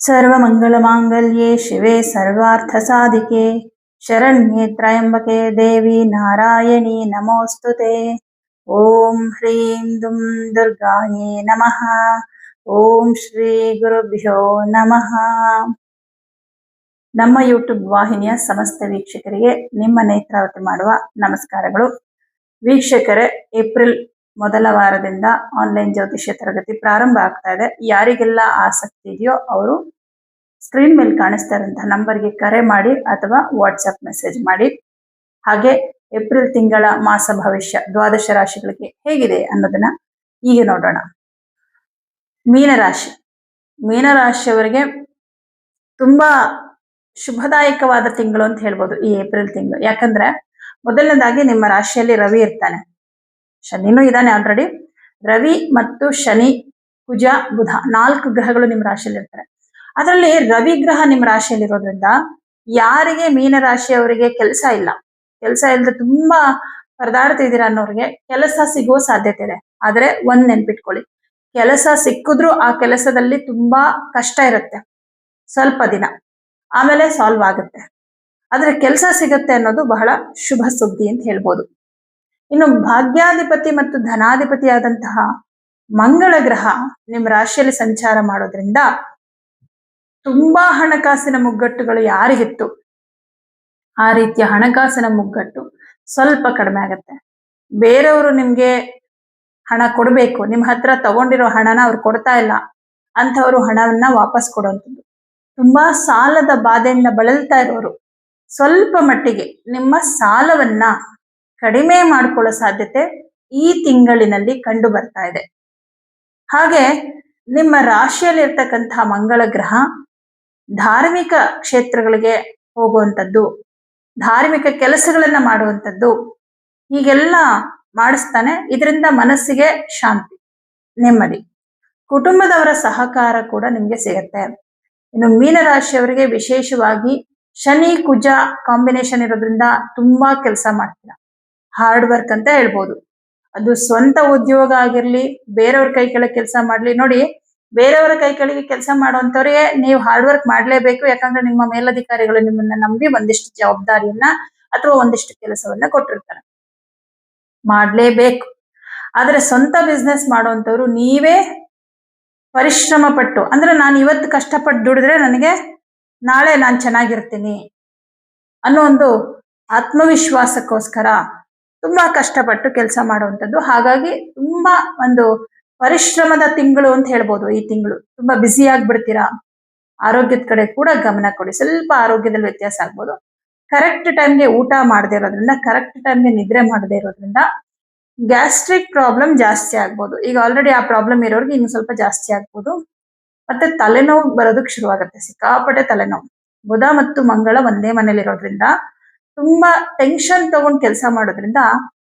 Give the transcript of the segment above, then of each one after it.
सर्वमङ्गलमाङ्गल्ये शिवे सर्वार्थसाधिके शरण्ये त्र्यम्बके देवी नारायणी नमोऽस्तुते। ॐ ह्रीं दुं दुर्गायै नमः। ಓಂ ಶ್ರೀ ಗುರುಭ್ಯೋ ನಮಃ. ನಮ್ಮ ಯೂಟ್ಯೂಬ್ ವಾಹಿನಿಯ ಸಮಸ್ತ ವೀಕ್ಷಕರಿಗೆ ನಿಮ್ಮ ನೇತ್ರಾವತಿ ಮಾಡುವ ನಮಸ್ಕಾರಗಳು. ವೀಕ್ಷಕರೇ, ಏಪ್ರಿಲ್ ಮೊದಲ ವಾರದಿಂದ ಆನ್ಲೈನ್ ಜ್ಯೋತಿಷ್ಯ ತರಗತಿ ಪ್ರಾರಂಭ ಆಗ್ತಾ ಇದೆ. ಯಾರಿಗೆಲ್ಲ ಆಸಕ್ತಿ ಇದೆಯೋ ಅವರು ಸ್ಕ್ರೀನ್ ಮೇಲೆ ಕಾಣಿಸ್ತಾ ಇರುವಂತಹ ನಂಬರ್ಗೆ ಕರೆ ಮಾಡಿ ಅಥವಾ ವಾಟ್ಸಪ್ ಮೆಸೇಜ್ ಮಾಡಿ. ಹಾಗೆ ಏಪ್ರಿಲ್ ತಿಂಗಳ ಮಾಸ ಭವಿಷ್ಯ ದ್ವಾದಶ ರಾಶಿಗಳಿಗೆ ಹೇಗಿದೆ ಅನ್ನೋದನ್ನ ಈಗ ನೋಡೋಣ. ಮೀನರಾಶಿ. ಮೀನರಾಶಿಯವರಿಗೆ ತುಂಬಾ ಶುಭದಾಯಕವಾದ ತಿಂಗಳು ಅಂತ ಹೇಳ್ಬೋದು ಈ ಏಪ್ರಿಲ್ ತಿಂಗಳು. ಯಾಕಂದ್ರೆ ಮೊದಲನೇದಾಗಿ ನಿಮ್ಮ ರಾಶಿಯಲ್ಲಿ ರವಿ ಇರ್ತಾನೆ, ಶನಿನೂ ಇದ್ದಾನೆ ಆಲ್ರೆಡಿ. ರವಿ ಮತ್ತು ಶನಿ, ಕುಜ, ಬುಧ 4 ಗ್ರಹಗಳು ನಿಮ್ಮ ರಾಶಿಯಲ್ಲಿ ಇರ್ತಾರೆ. ಅದರಲ್ಲಿ ರವಿ ಗ್ರಹ ನಿಮ್ಮ ರಾಶಿಯಲ್ಲಿ ಇರೋದ್ರಿಂದ ಯಾರಿಗೆ ಮೀನರಾಶಿಯವರಿಗೆ ಕೆಲಸ ಇಲ್ಲದೆ ತುಂಬಾ ಪರದಾಡ್ತಿದ್ದೀರಾ ಅನ್ನೋರಿಗೆ ಕೆಲಸ ಸಿಗುವ ಸಾಧ್ಯತೆ ಇದೆ. ಆದ್ರೆ ಒಂದ್ ನೆನ್ಪಿಟ್ಕೊಳ್ಳಿ, ಕೆಲಸ ಸಿಕ್ಕಿದ್ರೂ ಆ ಕೆಲಸದಲ್ಲಿ ತುಂಬಾ ಕಷ್ಟ ಇರುತ್ತೆ, ಸ್ವಲ್ಪ ದಿನ ಆಮೇಲೆ ಸಾಲ್ವ್ ಆಗುತ್ತೆ. ಆದ್ರೆ ಕೆಲಸ ಸಿಗುತ್ತೆ ಅನ್ನೋದು ಬಹಳ ಶುಭ ಸುದ್ದಿ ಅಂತ ಹೇಳ್ಬೋದು. ಇನ್ನು ಭಾಗ್ಯಾಧಿಪತಿ ಮತ್ತು ಧನಾಧಿಪತಿ ಆದಂತಹ ಮಂಗಳ ಗ್ರಹ ನಿಮ್ಮ ರಾಶಿಯಲ್ಲಿ ಸಂಚಾರ ಮಾಡೋದ್ರಿಂದ ತುಂಬಾ ಹಣಕಾಸಿನ ಮುಗ್ಗಟ್ಟುಗಳು ಯಾರಿಗಿತ್ತು ಆ ರೀತಿಯ ಹಣಕಾಸಿನ ಮುಗ್ಗಟ್ಟು ಸ್ವಲ್ಪ ಕಡಿಮೆ ಆಗುತ್ತೆ. ಬೇರೆಯವರು ನಿಮ್ಗೆ ಹಣ ಕೊಡಬೇಕು, ನಿಮ್ಮ ಹತ್ರ ತಗೊಂಡಿರೋ ಹಣನ ಅವ್ರು ಕೊಡ್ತಾ ಇಲ್ಲ ಅಂಥವ್ರು ಹಣವನ್ನ ವಾಪಸ್ ಕೊಡುವಂಥದ್ದು. ತುಂಬಾ ಸಾಲದ ಬಾಧೆಯಿಂದ ಬಳಲ್ತಾ ಇರೋರು ಸ್ವಲ್ಪ ಮಟ್ಟಿಗೆ ನಿಮ್ಮ ಸಾಲವನ್ನ ಕಡಿಮೆ ಮಾಡ್ಕೊಳ್ಳೋ ಸಾಧ್ಯತೆ ಈ ತಿಂಗಳಿನಲ್ಲಿ ಕಂಡು ಬರ್ತಾ ಇದೆ. ಹಾಗೆ ನಿಮ್ಮ ರಾಶಿಯಲ್ಲಿ ಇರ್ತಕ್ಕಂತಹ ಮಂಗಳ ಗ್ರಹ ಧಾರ್ಮಿಕ ಕ್ಷೇತ್ರಗಳಿಗೆ ಹೋಗುವಂಥದ್ದು, ಧಾರ್ಮಿಕ ಕೆಲಸಗಳನ್ನ ಮಾಡುವಂಥದ್ದು, ಹೀಗೆಲ್ಲ ಮಾಡಿಸ್ತಾನೆ. ಇದರಿಂದ ಮನಸ್ಸಿಗೆ ಶಾಂತಿ, ನೆಮ್ಮದಿ, ಕುಟುಂಬದವರ ಸಹಕಾರ ಕೂಡ ನಿಮ್ಗೆ ಸಿಗತ್ತೆ. ಇನ್ನು ಮೀನರಾಶಿಯವರಿಗೆ ವಿಶೇಷವಾಗಿ ಶನಿ ಕುಜ ಕಾಂಬಿನೇಷನ್ ಇರೋದ್ರಿಂದ ತುಂಬಾ ಕೆಲಸ ಮಾಡ್ತೀರಾ, ಹಾರ್ಡ್ ವರ್ಕ್ ಅಂತ ಹೇಳ್ಬೋದು. ಅದು ಸ್ವಂತ ಉದ್ಯೋಗ ಆಗಿರ್ಲಿ, ಬೇರೆಯವ್ರ ಕೈ ಕೆಳಗೆ ಕೆಲಸ ಮಾಡ್ಲಿ. ನೋಡಿ, ಬೇರೆಯವರ ಕೈ ಕೆಳಗೆ ಕೆಲಸ ಮಾಡುವಂತವ್ರಿಗೆ ನೀವು ಹಾರ್ಡ್ ವರ್ಕ್ ಮಾಡ್ಲೇಬೇಕು. ಯಾಕಂದ್ರೆ ನಿಮ್ಮ ಮೇಲಧಿಕಾರಿಗಳು ನಿಮ್ಮನ್ನ ನಂಬಿ ಒಂದಿಷ್ಟು ಜವಾಬ್ದಾರಿಯನ್ನ ಅಥವಾ ಒಂದಿಷ್ಟು ಕೆಲಸವನ್ನ ಕೊಟ್ಟಿರ್ತಾರೆ, ಮಾಡ್ಲೇಬೇಕು. ಆದ್ರೆ ಸ್ವಂತ ಬಿಸ್ನೆಸ್ ಮಾಡುವಂತವ್ರು ನೀವೇ ಪರಿಶ್ರಮ ಪಟ್ಟು, ಅಂದ್ರೆ ನಾನು ಇವತ್ತು ಕಷ್ಟಪಟ್ಟು ದುಡಿದ್ರೆ ನನಗೆ ನಾಳೆ ನಾನು ಚೆನ್ನಾಗಿರ್ತೀನಿ ಅನ್ನೋ ಒಂದು ಆತ್ಮವಿಶ್ವಾಸಕ್ಕೋಸ್ಕರ ತುಂಬಾ ಕಷ್ಟಪಟ್ಟು ಕೆಲಸ ಮಾಡುವಂಥದ್ದು. ಹಾಗಾಗಿ ತುಂಬಾ ಒಂದು ಪರಿಶ್ರಮದ ತಿಂಗಳು ಅಂತ ಹೇಳ್ಬೋದು. ಈ ತಿಂಗಳು ತುಂಬಾ ಬ್ಯುಸಿ ಆಗ್ಬಿಡ್ತೀರಾ. ಆರೋಗ್ಯದ ಕಡೆ ಕೂಡ ಗಮನ ಕೊಡಿ. ಸ್ವಲ್ಪ ಆರೋಗ್ಯದಲ್ಲಿ ವ್ಯತ್ಯಾಸ ಆಗ್ಬೋದು. ಕರೆಕ್ಟ್ ಟೈಮ್ಗೆ ಊಟ ಮಾಡದೇ ಇರೋದ್ರಿಂದ, ಕರೆಕ್ಟ್ ಟೈಮ್ಗೆ ನಿದ್ರೆ ಮಾಡದೇ ಇರೋದ್ರಿಂದ ಗ್ಯಾಸ್ಟ್ರಿಕ್ ಪ್ರಾಬ್ಲಮ್ ಜಾಸ್ತಿ ಆಗ್ಬೋದು. ಈಗ ಆಲ್ರೆಡಿ ಆ ಪ್ರಾಬ್ಲಮ್ ಇರೋರಿಗೆ ಇನ್ನು ಸ್ವಲ್ಪ ಜಾಸ್ತಿ ಆಗ್ಬೋದು. ಮತ್ತೆ ತಲೆನೋವು ಬರೋದಕ್ಕೆ ಶುರುವಾಗುತ್ತೆ, ಸಿಕ್ಕಾಪಟ್ಟೆ ತಲೆನೋವು. ಬುಧ ಮತ್ತು ಮಂಗಳ ಒಂದೇ ಮನೇಲಿ ಇರೋದ್ರಿಂದ ತುಂಬಾ ಟೆನ್ಷನ್ ತಗೊಂಡು ಕೆಲಸ ಮಾಡೋದ್ರಿಂದ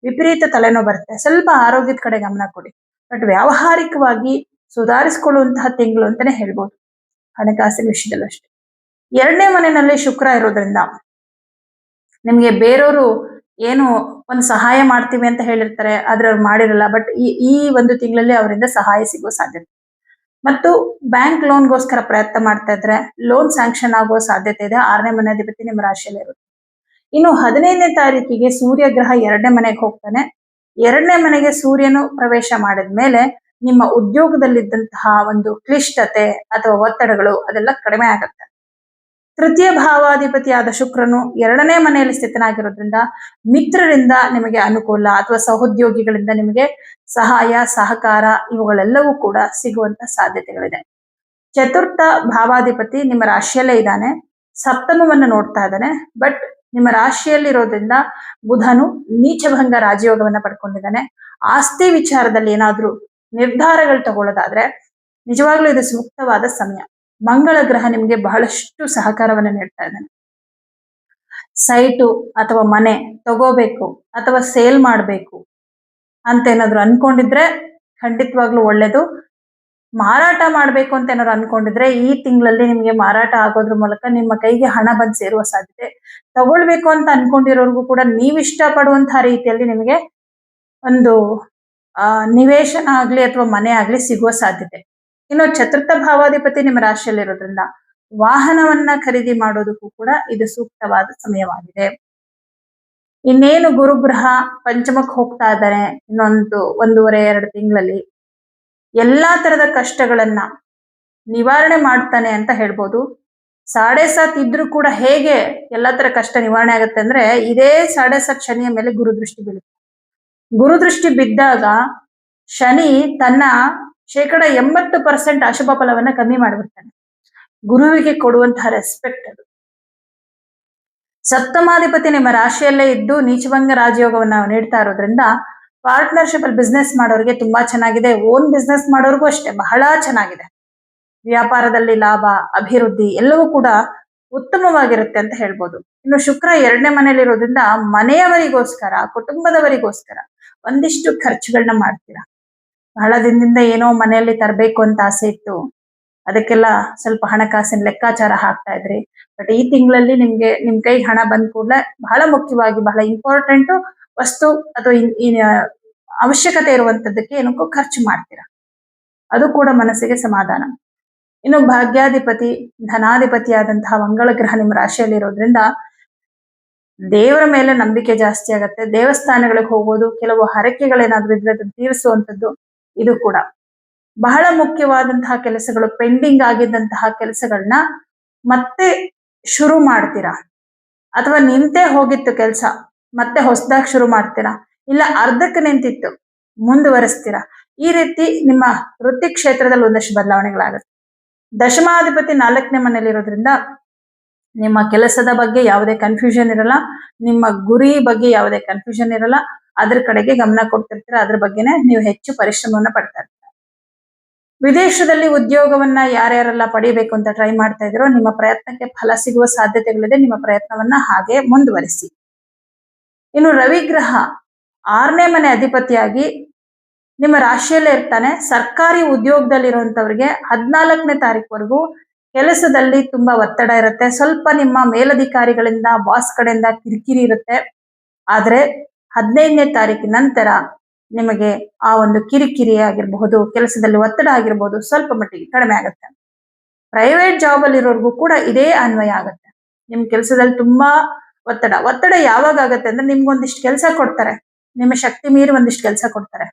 ವಿಪರೀತ ತಲೆನೋವು ಬರುತ್ತೆ. ಸ್ವಲ್ಪ ಆರೋಗ್ಯದ ಕಡೆ ಗಮನ ಕೊಡಿ. ಬಟ್ ವ್ಯಾವಹಾರಿಕವಾಗಿ ಸುಧಾರಿಸಿಕೊಳ್ಳುವಂತಹ ತಿಂಗಳು ಅಂತಾನೆ ಹೇಳ್ಬೋದು ಹಣಕಾಸಿನ ವಿಷಯದಲ್ಲಿ ಅಷ್ಟೇ. 2ನೇ ಮನೆಯಲ್ಲಿ ಶುಕ್ರ ಇರೋದ್ರಿಂದ ನಿಮ್ಗೆ ಬೇರೆಯವರು ಏನು ಒಂದು ಸಹಾಯ ಮಾಡ್ತೀವಿ ಅಂತ ಹೇಳಿರ್ತಾರೆ, ಆದ್ರೆ ಅವ್ರು ಮಾಡಿರಲ್ಲ. ಬಟ್ ಈ ಒಂದು ತಿಂಗಳಲ್ಲಿ ಅವರಿಂದ ಸಹಾಯ ಸಿಗೋ ಸಾಧ್ಯತೆ. ಮತ್ತು ಬ್ಯಾಂಕ್ ಲೋನ್ಗೋಸ್ಕರ ಪ್ರಯತ್ನ ಮಾಡ್ತಾ ಇದ್ರೆ ಲೋನ್ ಸ್ಯಾಂಕ್ಷನ್ ಆಗೋ ಸಾಧ್ಯತೆ ಇದೆ. 6ನೇ ಮನೆ ಅಧಿಪತಿ ನಿಮ್ಮ ರಾಶಿಯಲ್ಲಿ ಇರುತ್ತೆ. ಇನ್ನು 15ನೇ ತಾರೀಕಿಗೆ ಸೂರ್ಯ ಗ್ರಹ 2ನೇ ಮನೆಗೆ ಹೋಗ್ತಾನೆ. 2ನೇ ಮನೆಗೆ ಸೂರ್ಯನು ಪ್ರವೇಶ ಮಾಡಿದ್ಮೇಲೆ ನಿಮ್ಮ ಉದ್ಯೋಗದಲ್ಲಿದ್ದಂತಹ ಒಂದು ಕ್ಲಿಷ್ಟತೆ ಅಥವಾ ಒತ್ತಡಗಳು ಅದೆಲ್ಲ ಕಡಿಮೆ ಆಗುತ್ತೆ. ತೃತೀಯ ಭಾವಾಧಿಪತಿಯಾದ ಶುಕ್ರನು 2ನೇ ಮನೆಯಲ್ಲಿ ಸ್ಥಿತನಾಗಿರೋದ್ರಿಂದ ಮಿತ್ರರಿಂದ ನಿಮಗೆ ಅನುಕೂಲ ಅಥವಾ ಸಹೋದ್ಯೋಗಿಗಳಿಂದ ನಿಮಗೆ ಸಹಾಯ ಸಹಕಾರ ಇವುಗಳೆಲ್ಲವೂ ಕೂಡ ಸಿಗುವಂತ ಸಾಧ್ಯತೆಗಳಿದೆ. ಚತುರ್ಥ ಭಾವಾಧಿಪತಿ ನಿಮ್ಮ ರಾಶಿಯಲ್ಲೇ ಇದ್ದಾನೆ, ಸಪ್ತಮವನ್ನು ನೋಡ್ತಾ ಇದ್ದಾನೆ. ಬಟ್ ನಿಮ್ಮ ರಾಶಿಯಲ್ಲಿ ಇರೋದ್ರಿಂದ ಬುಧನು ನೀಚಭಂಗ ರಾಜಯೋಗವನ್ನ ಪಡ್ಕೊಂಡಿದ್ದಾನೆ. ಆಸ್ತಿ ವಿಚಾರದಲ್ಲಿ ಏನಾದ್ರೂ ನಿರ್ಧಾರಗಳು ತಗೊಳ್ಳೋದಾದ್ರೆ ನಿಜವಾಗ್ಲೂ ಇದು ಸೂಕ್ತವಾದ ಸಮಯ. ಮಂಗಳ ಗ್ರಹ ನಿಮ್ಗೆ ಬಹಳಷ್ಟು ಸಹಕಾರವನ್ನ ನೀಡ್ತಾ ಇದ್ದಾನೆ. ಸೈಟು ಅಥವಾ ಮನೆ ತಗೋಬೇಕು ಅಥವಾ ಸೇಲ್ ಮಾಡಬೇಕು ಅಂತ ಏನಾದ್ರು ಅನ್ಕೊಂಡಿದ್ರೆ ಖಂಡಿತವಾಗ್ಲೂ ಒಳ್ಳೇದು. ಮಾರಾಟ ಮಾಡ್ಬೇಕು ಅಂತ ಏನಾದ್ರು ಅನ್ಕೊಂಡಿದ್ರೆ ಈ ತಿಂಗಳಲ್ಲಿ ನಿಮ್ಗೆ ಮಾರಾಟ ಆಗೋದ್ರ ಮೂಲಕ ನಿಮ್ಮ ಕೈಗೆ ಹಣ ಬಂದು ಸೇರುವ ಸಾಧ್ಯತೆ. ತಗೊಳ್ಬೇಕು ಅಂತ ಅನ್ಕೊಂಡಿರೋರ್ಗು ಕೂಡ ನೀವಿಷ್ಟ ಪಡುವಂತಹ ರೀತಿಯಲ್ಲಿ ನಿಮಗೆ ಒಂದು ನಿವೇಶನ ಆಗ್ಲಿ ಅಥವಾ ಮನೆ ಆಗ್ಲಿ ಸಿಗುವ ಸಾಧ್ಯತೆ. ಇನ್ನು ಚತುರ್ಥ ಭಾವಾಧಿಪತಿ ನಿಮ್ಮ ರಾಶಿಯಲ್ಲಿರೋದ್ರಿಂದ ವಾಹನವನ್ನ ಖರೀದಿ ಮಾಡೋದಕ್ಕೂ ಕೂಡ ಇದು ಸೂಕ್ತವಾದ ಸಮಯವಾಗಿದೆ. ಇನ್ನೇನು ಗುರುಗ್ರಹ ಪಂಚಮಕ್ಕೆ ಹೋಗ್ತಾ ಇದ್ದಾನೆ ಇನ್ನೊಂದು 1.5-2 ತಿಂಗಳಲ್ಲಿ ಎಲ್ಲಾ ತರದ ಕಷ್ಟಗಳನ್ನ ನಿವಾರಣೆ ಮಾಡ್ತಾನೆ ಅಂತ ಹೇಳ್ಬೋದು. 7.7 ಇದ್ರೂ ಕೂಡ ಹೇಗೆ ಎಲ್ಲಾ ತರ ಕಷ್ಟ ನಿವಾರಣೆ ಆಗುತ್ತೆ ಅಂದ್ರೆ ಇದೇ 7.7 ಶನಿಯ ಮೇಲೆ ಗುರುದೃಷ್ಟಿ ಬೀಳುತ್ತೆ. ಗುರುದೃಷ್ಟಿ ಬಿದ್ದಾಗ ಶನಿ ತನ್ನ 80% ಅಶುಭ ಫಲವನ್ನ ಕಮ್ಮಿ ಮಾಡಿಬಿಡ್ತಾನೆ. ಗುರುವಿಗೆ ಕೊಡುವಂತಹ ರೆಸ್ಪೆಕ್ಟ್ ಅದು. ಸಪ್ತಮಾಧಿಪತಿ ನಿಮ್ಮ ರಾಶಿಯಲ್ಲೇ ಇದ್ದು ನೀಚಭಂಗ ರಾಜಯೋಗವನ್ನ ನೀಡ್ತಾ ಇರೋದ್ರಿಂದ ಪಾರ್ಟ್ನರ್ಶಿಪ್ ಅಲ್ಲಿ ಬಿಸ್ನೆಸ್ ಮಾಡೋರಿಗೆ ತುಂಬಾ ಚೆನ್ನಾಗಿದೆ. ಓನ್ ಬಿಸ್ನೆಸ್ ಮಾಡೋರ್ಗೂ ಅಷ್ಟೇ ಬಹಳ ಚೆನ್ನಾಗಿದೆ. ವ್ಯಾಪಾರದಲ್ಲಿ ಲಾಭ, ಅಭಿವೃದ್ಧಿ ಎಲ್ಲವೂ ಕೂಡ ಉತ್ತಮವಾಗಿರುತ್ತೆ ಅಂತ ಹೇಳ್ಬೋದು. ಇನ್ನು ಶುಕ್ರ 2ನೇ ಮನೆಯಲ್ಲಿರೋದ್ರಿಂದ ಮನೆಯವರಿಗೋಸ್ಕರ, ಕುಟುಂಬದವರಿಗೋಸ್ಕರ ಒಂದಿಷ್ಟು ಖರ್ಚುಗಳನ್ನ ಮಾಡ್ತೀರಾ. ಬಹಳ ದಿನದಿಂದ ಏನೋ ಮನೆಯಲ್ಲಿ ತರಬೇಕು ಅಂತ ಆಸೆ ಇತ್ತು, ಅದಕ್ಕೆಲ್ಲ ಸ್ವಲ್ಪ ಹಣಕಾಸಿನ ಲೆಕ್ಕಾಚಾರ ಹಾಕ್ತಾ ಇದ್ರಿ. ಬಟ್ ಈ ತಿಂಗಳಲ್ಲಿ ನಿಮ್ಗೆ ನಿಮ್ ಕೈ ಹಣ ಬಂದ ಕೂಡಲೇ ಬಹಳ ಮುಖ್ಯವಾಗಿ ಬಹಳ ಇಂಪಾರ್ಟೆಂಟ್ ವಸ್ತು ಅಥವಾ ಅವಶ್ಯಕತೆ ಇರುವಂತದ್ದಕ್ಕೆ ಏನಕ್ಕೂ ಖರ್ಚು ಮಾಡ್ತೀರಾ. ಅದು ಕೂಡ ಮನಸ್ಸಿಗೆ ಸಮಾಧಾನ. ಇನ್ನು ಭಾಗ್ಯಾಧಿಪತಿ ಧನಾಧಿಪತಿ ಆದಂತಹ ಮಂಗಳ ಗ್ರಹ ನಿಮ್ಮ ರಾಶಿಯಲ್ಲಿರೋದ್ರಿಂದ ದೇವರ ಮೇಲೆ ನಂಬಿಕೆ ಜಾಸ್ತಿ ಆಗತ್ತೆ. ದೇವಸ್ಥಾನಗಳಿಗೆ ಹೋಗೋದು, ಕೆಲವು ಹರಕೆಗಳೇನಾದ್ರೂ ಇದ್ರೆ ಅದನ್ನು ತೀರಿಸುವಂಥದ್ದು, ಇದು ಕೂಡ ಬಹಳ ಮುಖ್ಯವಾದಂತಹ ಕೆಲಸಗಳು, ಪೆಂಡಿಂಗ್ ಆಗಿದ್ದಂತಹ ಕೆಲಸಗಳನ್ನ ಮತ್ತೆ ಶುರು ಮಾಡ್ತೀರಾ. ಅಥವಾ ನಿಂತೇ ಹೋಗಿತ್ತು ಕೆಲಸ ಮತ್ತೆ ಹೊಸದಾಗಿ ಶುರು ಮಾಡ್ತೀರಾ, ಇಲ್ಲ ಅರ್ಧಕ್ಕೆ ನಿಂತಿತ್ತು ಮುಂದುವರಿಸ್ತೀರಾ. ಈ ರೀತಿ ನಿಮ್ಮ ವೃತ್ತಿ ಕ್ಷೇತ್ರದಲ್ಲಿ ಒಂದಷ್ಟು ಬದಲಾವಣೆಗಳಾಗುತ್ತೆ. ದಶಮಾಧಿಪತಿ 4ನೇ ಮನೆಯಲ್ಲಿರೋದ್ರಿಂದ ನಿಮ್ಮ ಕೆಲಸದ ಬಗ್ಗೆ ಯಾವುದೇ ಕನ್ಫ್ಯೂಷನ್ ಇರಲ್ಲ, ನಿಮ್ಮ ಗುರಿ ಬಗ್ಗೆ ಯಾವುದೇ ಕನ್ಫ್ಯೂಷನ್ ಇರಲ್ಲ. ಅದ್ರ ಕಡೆಗೆ ಗಮನ ಕೊಡ್ತಿರ್ತೀರ, ಅದ್ರ ಬಗ್ಗೆನೆ ನೀವು ಹೆಚ್ಚು ಪರಿಶ್ರಮವನ್ನ ಪಡ್ತಾ ಇರ್ತೀರ. ವಿದೇಶದಲ್ಲಿ ಉದ್ಯೋಗವನ್ನ ಯಾರ್ಯಾರೆಲ್ಲ ಪಡಿಬೇಕು ಅಂತ ಟ್ರೈ ಮಾಡ್ತಾ ಇದ್ದೀರೋ ನಿಮ್ಮ ಪ್ರಯತ್ನಕ್ಕೆ ಫಲ ಸಿಗುವ ಸಾಧ್ಯತೆಗಳಿದೆ. ನಿಮ್ಮ ಪ್ರಯತ್ನವನ್ನ ಹಾಗೆ ಮುಂದುವರಿಸಿ. ಇನ್ನು ರವಿಗ್ರಹ 6ನೇ ಮನೆ ಅಧಿಪತಿಯಾಗಿ ನಿಮ್ಮ ರಾಶಿಯಲ್ಲೇ ಇರ್ತಾನೆ. ಸರ್ಕಾರಿ ಉದ್ಯೋಗದಲ್ಲಿರುವಂತವ್ರಿಗೆ 14ನೇ ತಾರೀಕುವರೆಗೂ ಕೆಲಸದಲ್ಲಿ ತುಂಬಾ ಒತ್ತಡ ಇರುತ್ತೆ. ಸ್ವಲ್ಪ ನಿಮ್ಮ ಮೇಲಧಿಕಾರಿಗಳಿಂದ, ಬಾಸ್ ಕಡೆಯಿಂದ ಕಿರಿಕಿರಿ ಇರುತ್ತೆ. ಆದ್ರೆ 15ನೇ ತಾರೀಕಿನ ನಂತರ ನಿಮಗೆ ಆ ಒಂದು ಕಿರಿಕಿರಿ ಆಗಿರಬಹುದು, ಕೆಲಸದಲ್ಲಿ ಒತ್ತಡ ಆಗಿರ್ಬೋದು, ಸ್ವಲ್ಪ ಮಟ್ಟಿಗೆ ಕಡಿಮೆ ಆಗುತ್ತೆ. ಪ್ರೈವೇಟ್ ಜಾಬ್ ಅಲ್ಲಿರೋರ್ಗೂ ಕೂಡ ಇದೇ ಅನ್ವಯ ಆಗುತ್ತೆ. ನಿಮ್ ಕೆಲಸದಲ್ಲಿ ತುಂಬಾ ಒತ್ತಡ ಯಾವಾಗ ಆಗತ್ತೆ ಅಂದ್ರೆ ನಿಮ್ಗೊಂದಿಷ್ಟು ಕೆಲಸ ಕೊಡ್ತಾರೆ, ನಿಮ್ಮ ಶಕ್ತಿ ಮೀರಿ ಒಂದಿಷ್ಟು ಕೆಲಸ ಕೊಡ್ತಾರೆ.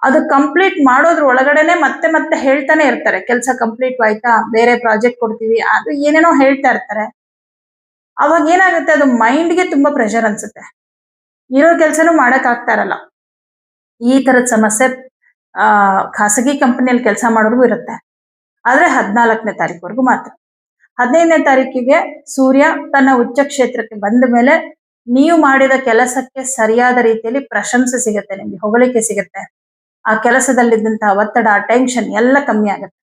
ಅದು ಕಂಪ್ಲೀಟ್ ಮಾಡೋದ್ರ ಒಳಗಡೆನೆ ಮತ್ತೆ ಮತ್ತೆ ಹೇಳ್ತಾನೆ ಇರ್ತಾರೆ, ಕೆಲಸ ಕಂಪ್ಲೀಟ್ ಆಯ್ತಾ, ಬೇರೆ ಪ್ರಾಜೆಕ್ಟ್ ಕೊಡ್ತೀವಿ, ಅದು ಏನೇನೋ ಹೇಳ್ತಾ ಇರ್ತಾರೆ. ಅವಾಗ ಏನಾಗುತ್ತೆ, ಅದು ಮೈಂಡ್ಗೆ ತುಂಬಾ ಪ್ರೆಷರ್ ಅನ್ಸುತ್ತೆ, ಇರೋ ಕೆಲಸನೂ ಮಾಡಕ್ ಆಗ್ತಾ ಇರಲ್ಲ. ಈ ತರದ ಸಮಸ್ಯೆ ಖಾಸಗಿ ಕಂಪನಿಯಲ್ಲಿ ಕೆಲಸ ಮಾಡೋರ್ಗೂ ಇರುತ್ತೆ. ಆದ್ರೆ 14ನೇ ತಾರೀಕುವರೆಗೂ ಮಾತ್ರ. 15ನೇ ತಾರೀಕಿಗೆ ಸೂರ್ಯ ತನ್ನ ಉಚ್ಚ ಕ್ಷೇತ್ರಕ್ಕೆ ಬಂದ ಮೇಲೆ ನೀವು ಮಾಡಿದ ಕೆಲಸಕ್ಕೆ ಸರಿಯಾದ ರೀತಿಯಲ್ಲಿ ಪ್ರಶಂಸೆ ಸಿಗುತ್ತೆ, ನಿಮ್ಗೆ ಹೊಗಳಿಕೆ ಸಿಗುತ್ತೆ. ಆ ಕೆಲಸದಲ್ಲಿದ್ದಂತಹ ಒತ್ತಡ, ಟೆನ್ಷನ್ ಎಲ್ಲ ಕಮ್ಮಿ ಆಗುತ್ತೆ.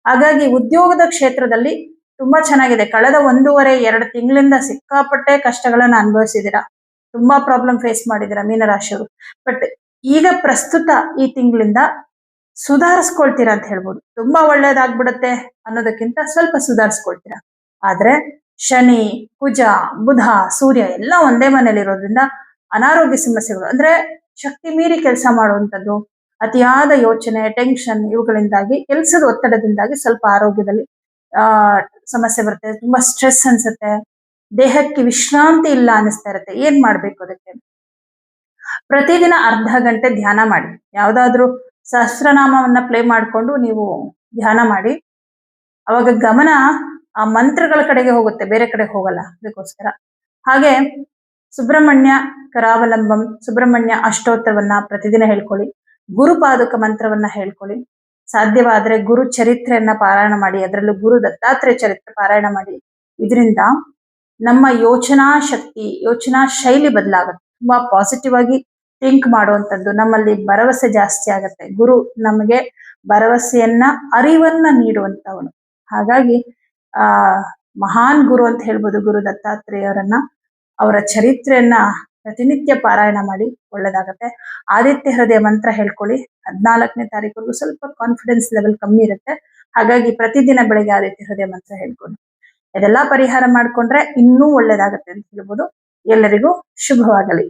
ಹಾಗಾಗಿ ಉದ್ಯೋಗದ ಕ್ಷೇತ್ರದಲ್ಲಿ ತುಂಬಾ ಚೆನ್ನಾಗಿದೆ. ಕಳೆದ 1.5-2 ತಿಂಗಳಿಂದ ಸಿಕ್ಕಾಪಟ್ಟೆ ಕಷ್ಟಗಳನ್ನ ಅನುಭವಿಸಿದೀರಾ, ತುಂಬಾ ಪ್ರಾಬ್ಲಮ್ ಫೇಸ್ ಮಾಡಿದೀರಾ ಮೀನರಾಶಿಯವರು. ಬಟ್ ಈಗ ಪ್ರಸ್ತುತ ಈ ತಿಂಗಳಿಂದ ಸುಧಾರಿಸ್ಕೊಳ್ತೀರಾ ಅಂತ ಹೇಳ್ಬೋದು. ತುಂಬಾ ಒಳ್ಳೇದಾಗ್ಬಿಡುತ್ತೆ ಅನ್ನೋದಕ್ಕಿಂತ ಸ್ವಲ್ಪ ಸುಧಾರಿಸ್ಕೊಳ್ತೀರಾ. ಆದ್ರೆ ಶನಿ, ಕುಜ, ಬುಧ, ಸೂರ್ಯ ಎಲ್ಲ ಒಂದೇ ಮನೇಲಿರೋದ್ರಿಂದ ಅನಾರೋಗ್ಯ ಸಮಸ್ಯೆಗಳು ಅಂದ್ರೆ ಶಕ್ತಿ ಮೀರಿ ಕೆಲಸ ಮಾಡುವಂಥದ್ದು, ಅತಿಯಾದ ಯೋಚನೆ, ಟೆನ್ಷನ್ ಇವುಗಳಿಂದಾಗಿ, ಕೆಲಸದ ಒತ್ತಡದಿಂದಾಗಿ ಸ್ವಲ್ಪ ಆರೋಗ್ಯದಲ್ಲಿ ಸಮಸ್ಯೆ ಬರುತ್ತೆ. ತುಂಬಾ ಸ್ಟ್ರೆಸ್ ಅನ್ಸುತ್ತೆ, ದೇಹಕ್ಕೆ ವಿಶ್ರಾಂತಿ ಇಲ್ಲ ಅನಿಸ್ತಾ ಇರುತ್ತೆ. ಏನ್ ಮಾಡ್ಬೇಕು ಅದಕ್ಕೆ? ಪ್ರತಿದಿನ ಅರ್ಧ ಗಂಟೆ ಧ್ಯಾನ ಮಾಡಿ. ಯಾವ್ದಾದ್ರು ಸಹಸ್ರನಾಮವನ್ನ ಪ್ಲೇ ಮಾಡಿಕೊಂಡು ನೀವು ಧ್ಯಾನ ಮಾಡಿ. ಅವಾಗ ಗಮನ ಆ ಮಂತ್ರಗಳ ಕಡೆಗೆ ಹೋಗುತ್ತೆ, ಬೇರೆ ಕಡೆ ಹೋಗಲ್ಲ. ಅದಕ್ಕೋಸ್ಕರ ಹಾಗೆ ಸುಬ್ರಹ್ಮಣ್ಯ ಕರಾವಲಂಬಂ, ಸುಬ್ರಹ್ಮಣ್ಯ ಅಷ್ಟೋತ್ತರವನ್ನ ಪ್ರತಿದಿನ ಹೇಳ್ಕೊಳ್ಳಿ. ಗುರುಪಾದುಕ ಮಂತ್ರವನ್ನ ಹೇಳ್ಕೊಳ್ಳಿ. ಸಾಧ್ಯವಾದ್ರೆ ಗುರು ಚರಿತ್ರೆಯನ್ನ ಪಾರಾಯಣ ಮಾಡಿ, ಅದರಲ್ಲೂ ಗುರು ದತ್ತಾತ್ರೇಯ ಚರಿತ್ರೆ ಪಾರಾಯಣ ಮಾಡಿ. ಇದರಿಂದ ನಮ್ಮ ಯೋಚನಾ ಶಕ್ತಿ, ಯೋಚನಾ ಶೈಲಿ ಬದಲಾಗುತ್ತೆ. ತುಂಬಾ ಪಾಸಿಟಿವ್ ಆಗಿ ಥಿಂಕ್ ಮಾಡುವಂಥದ್ದು, ನಮ್ಮಲ್ಲಿ ಭರವಸೆ ಜಾಸ್ತಿ ಆಗುತ್ತೆ. ಗುರು ನಮಗೆ ಭರವಸೆಯನ್ನ, ಅರಿವನ್ನ ನೀಡುವಂತವನು. ಹಾಗಾಗಿ ಮಹಾನ್ ಗುರು ಅಂತ ಹೇಳ್ಬೋದು ಗುರು ದತ್ತಾತ್ರೇಯವರನ್ನ. ಅವರ ಚರಿತ್ರೆಯನ್ನ ಪ್ರತಿನಿತ್ಯ ಪಾರಾಯಣ ಮಾಡಿ, ಒಳ್ಳೇದಾಗತ್ತೆ. ಆದಿತ್ಯ ಹೃದಯ ಮಂತ್ರ ಹೇಳ್ಕೊಳ್ಳಿ. 14ನೇ ತಾರೀಕುವರೆಗೂ ಸ್ವಲ್ಪ ಕಾನ್ಫಿಡೆನ್ಸ್ ಲೆವೆಲ್ ಕಮ್ಮಿ ಇರುತ್ತೆ. ಹಾಗಾಗಿ ಪ್ರತಿದಿನ ಬೆಳಗ್ಗೆ ಆದಿತ್ಯ ಹೃದಯ ಮಂತ್ರ ಹೇಳ್ಕೊಳ್ಳಿ. ಇದೆಲ್ಲಾ ಪರಿಹಾರ ಮಾಡ್ಕೊಂಡ್ರೆ ಇನ್ನೂ ಒಳ್ಳೇದಾಗತ್ತೆ ಅಂತ ಹೇಳ್ಬೋದು. ಎಲ್ಲರಿಗೂ ಶುಭವಾಗಲಿ.